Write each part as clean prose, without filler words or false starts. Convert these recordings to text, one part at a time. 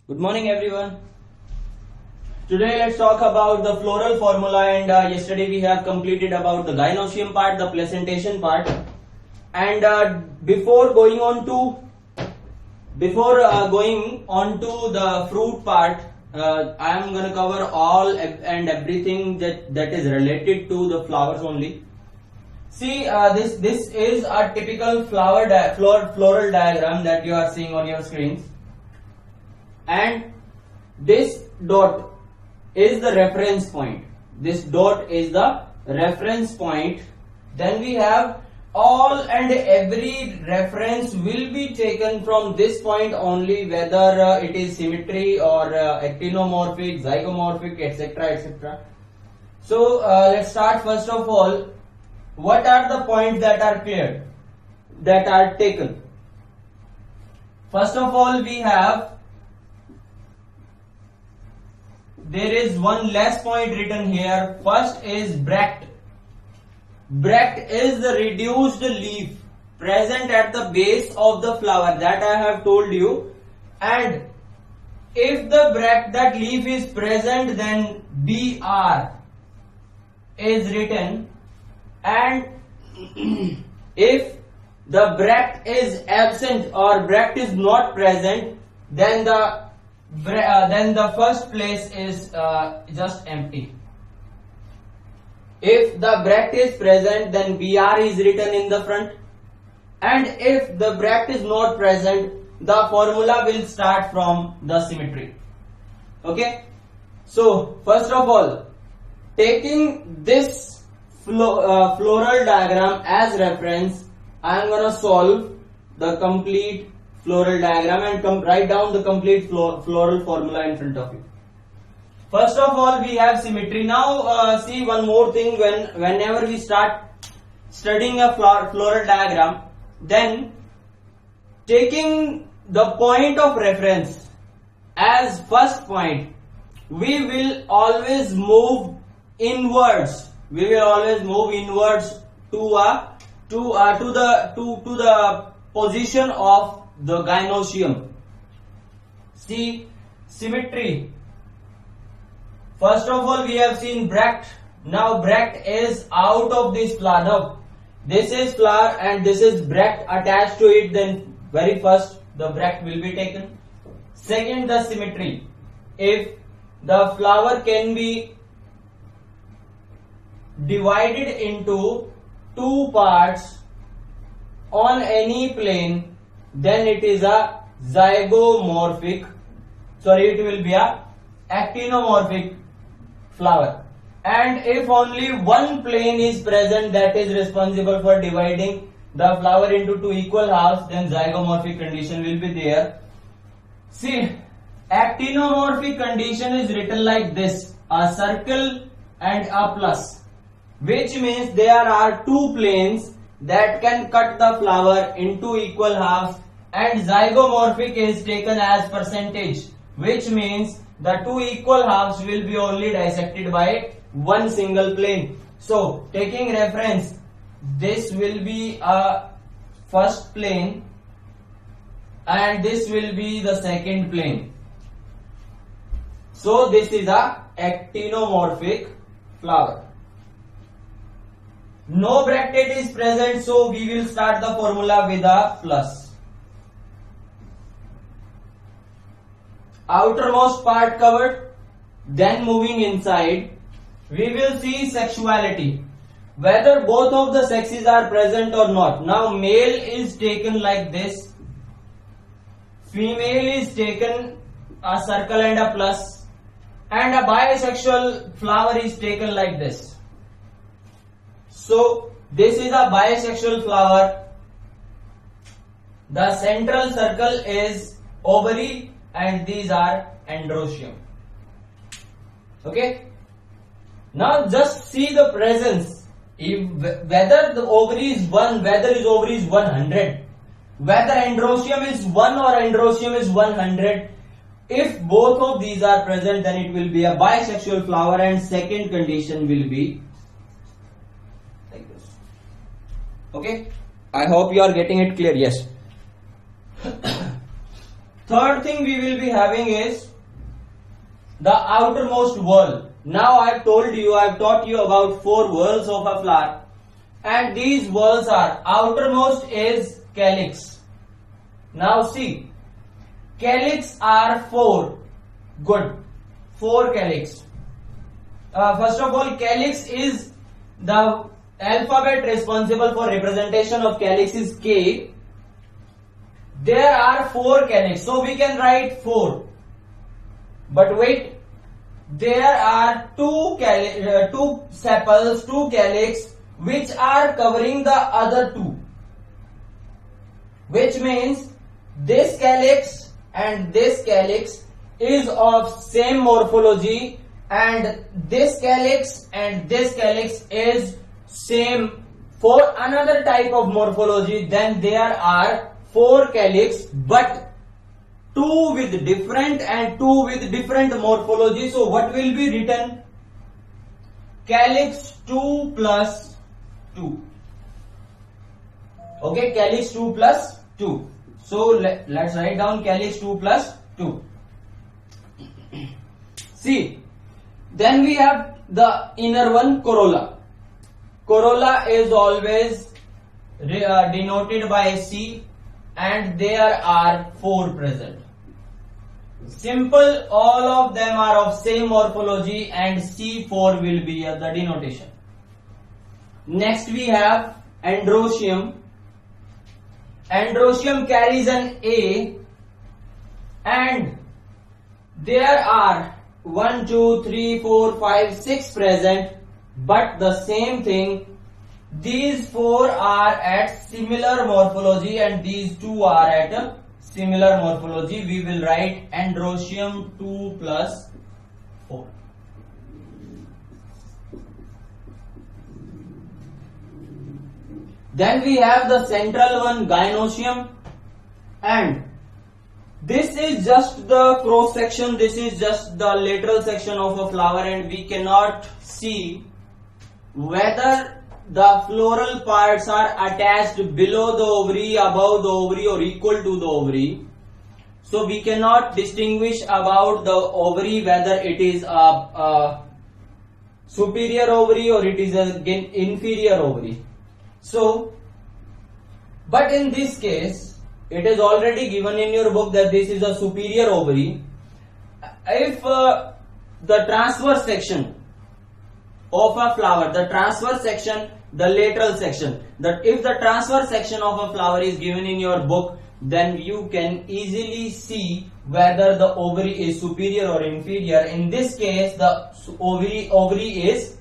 Good morning, everyone. Today let's talk about the floral formula, and yesterday we have completed about the gynoecium part, the placentation part, and before going on to the fruit part, I am going to cover all and everything that is related to the flowers only. See, this is a typical floral diagram that you are seeing on your screens, and this dot is the reference point. This dot is the reference point. Then we have all and every reference will be taken from this point only, whether it is symmetry or actinomorphic, zygomorphic, etc., etc. So let's start. First of all, what are the points that are cleared, that are taken? First of all, we have, there is one less point written here. First is bract. Bract is the reduced leaf present at the base of the flower, that I have told you. And if the bract, that leaf is present, then BR is written. And if the bract is absent or bract is not present, then the first place is just empty. If the bract is present, then BR is written in the front, and if the bract is not present, the formula will start from the symmetry. Okay, so first of all, taking this floral diagram as reference, I am going to solve the complete floral diagram and write down the complete floral formula in front of you. First of all, we have symmetry. Now see one more thing, whenever we start studying a floral diagram, then taking the point of reference as first point, we will always move inwards. We will always move inwards to the position of the gynoecium. See, symmetry. First of all, we have seen bract. Now bract is out of this flower. Now this is flower and this is bract attached to it. Then very first the bract will be taken. Second, the symmetry. If the flower can be divided into two parts on any plane, then it is a zygomorphic. Sorry, it will be a actinomorphic flower. And if only one plane is present that is responsible for dividing the flower into two equal halves, then zygomorphic condition will be there. See, actinomorphic condition is written like this: a circle and a plus, which means there are two planes that can cut the flower into equal halves, and zygomorphic is taken as percentage, which means the two equal halves will be only dissected by one single plane. So taking reference, this will be a first plane and this will be the second plane. So this is a actinomorphic flower. No bractet is present, so we will start the formula with a plus. Outermost part covered. Then moving inside, we will see sexuality, whether both of the sexes are present or not. Now male is taken like this, female is taken a circle and a plus, and a bisexual flower is taken like this. So this is a bisexual flower. The central circle is ovary and these are androecium. Okay. Now just see the presence. Whether the ovary is 1, whether is ovary is 100, whether androecium is 1 or androecium is 100. If both of these are present, then it will be a bisexual flower, and second condition will be like this. Okay. I hope you are getting it clear. Yes. Third thing we will be having is the outermost whorl. Now I've taught you about 4 whorls of a flower, and these whorls are: outermost is calyx. Now see, calyx are 4. Good, 4 calyx. First of all, calyx is the alphabet responsible for representation of calyx is K. There are 4 calyx, so we can write 4. But wait, there are 2 sepals, 2 calyx, which are covering the other 2. Which means this calyx and this calyx is of same morphology, and this calyx and this calyx is same for another type of morphology. Then there are 4 calyx, but 2 with different and 2 with different morphology. So what will be written? Calyx 2 plus 2. Okay, calyx 2 plus 2. So let's write down calyx 2 plus 2. See, then we have the inner one, corolla. Corolla is always denoted by C, and there are 4 present. Simple, all of them are of same morphology, and C4 will be the denotation. Next we have androecium. Androecium carries an A, and there are 1, 2, 3, 4, 5, 6 present, but the same thing, these 4 are at similar morphology and these 2 are at a similar morphology. We will write androecium 2 plus 4. Then we have the central one, gynoecium, and this is just the cross section, this is just the lateral section of a flower, and we cannot see whether the floral parts are attached below the ovary, above the ovary, or equal to the ovary. So we cannot distinguish about the ovary whether it is a superior ovary or it is an inferior ovary. So, but in this case, it is already given in your book that this is a superior ovary. If the transverse section of a flower, the transverse section, the lateral section, if the transverse section of a flower is given in your book, then you can easily see whether the ovary is superior or inferior. In this case, the ovary is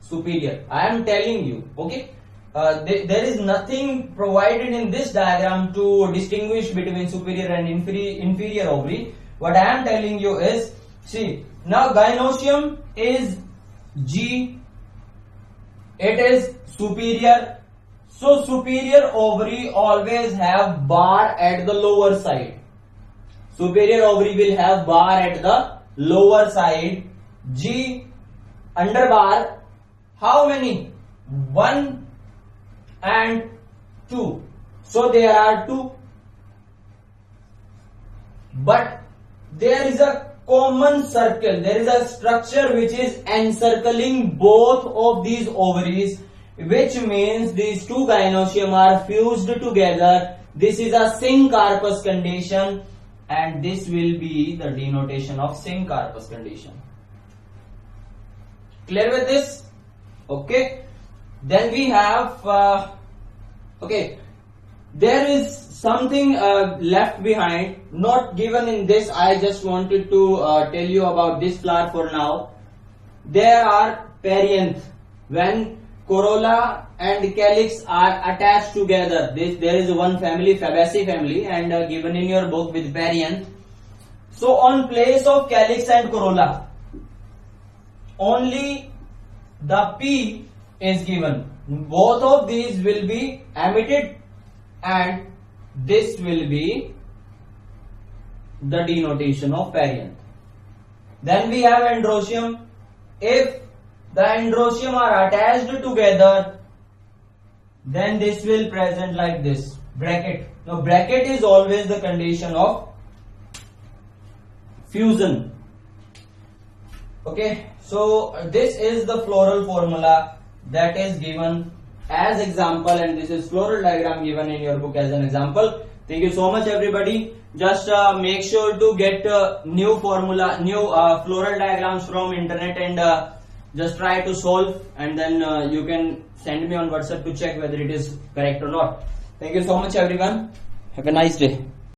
superior. I am telling you, okay. There is nothing provided in this diagram to distinguish between superior and inferior ovary. What I am telling you is, see, now gynoecium is G, it is superior. So superior ovary always have bar at the lower side. Superior ovary will have bar at the lower side. G under bar, how many? 1 and 2. So there are 2. But there is a common circle, there is a structure which is encircling both of these ovaries, which means these 2 gynoecium are fused together. This is a syncarpous condition, and this will be the denotation of syncarpous condition. Clear with this? Okay. Then we have, okay, there is something left behind, not given in this. I just wanted to tell you about this flower for now. There are perianth. When corolla and calyx are attached together, there is one family, Fabaceae family, and given in your book with perianth. So on place of calyx and corolla, only the P is given. Both of these will be emitted, and this will be the denotation of perianth. Then we have androecium. If the androecium are attached together, then this will present like this, bracket. Now bracket is always the condition of fusion. Okay, so this is the floral formula that is given as example, and this is floral diagram given in your book as an example. Thank you so much everybody. Just make sure to get new formula, new floral diagrams from internet, and just try to solve, and then you can send me on WhatsApp to check whether it is correct or not. Thank you so much everyone. Have a nice day.